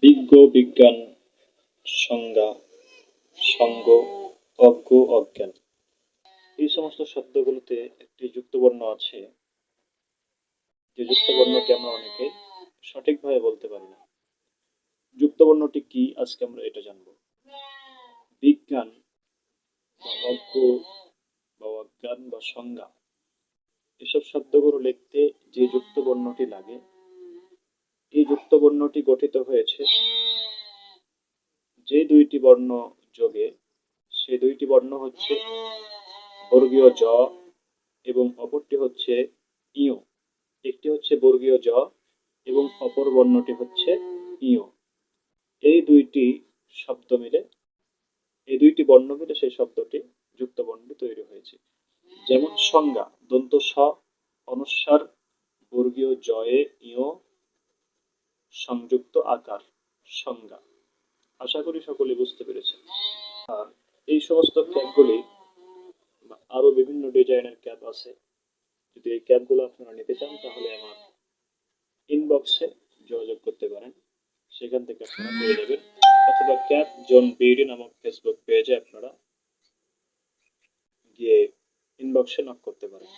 বিজ্ঞ, বিজ্ঞান, সংজ্ঞা, সঙ্গ, অজ্ঞ, অজ্ঞান, এই সমস্ত শব্দগুলোতে একটি যুক্তবর্ণ আছে, যে যুক্তবর্ণটি আমরা অনেকে সঠিকভাবে বলতে পারি না। যুক্তবর্ণটি কি, আজকে আমরা এটা জানব। বিজ্ঞান বা অজ্ঞ বা অজ্ঞান বা সংজ্ঞা, এসব শব্দগুলো লিখতে যে যুক্তবর্ণটি লাগে, এই যুক্তবর্ণটি গঠিত হয়েছে যে দুইটি বর্ণ যোগে। সে দুইটি বর্ণ হচ্ছে বর্গীয় জ এবং অপরটি হচ্ছে ইয়। একটি হচ্ছে বর্গীয় জ এবং অপর বর্ণটি হচ্ছে ইয়। এই দুইটি শব্দ মিলে, এই দুইটি বর্ণ মিলে সেই শব্দটি যুক্তবর্ণটি তৈরি হয়েছে। যেমন সংজ্ঞা, দন্ত স অনুস্বার বর্গীয় জয়ে ইয় সংযুক্ত আকার, সংজ্ঞা। আশা করি সকলে বুঝতে পেরেছে। আর এই সমস্ত ক্যাপগুলি আরো বিভিন্ন ডিজাইনের ক্যাপ আছে। যদি এই ক্যাপগুলো আপনারা নিতে চান তাহলে আমার ইনবক্সে যোগাযোগ করতে পারেন, সেখান থেকে আপনারা পেয়ে যাবেন, অথবা ক্যাপ জোন বিডি নামক ফেসবুক পেজে আপনারা গিয়ে ইনবক্সে নক করতে পারেন।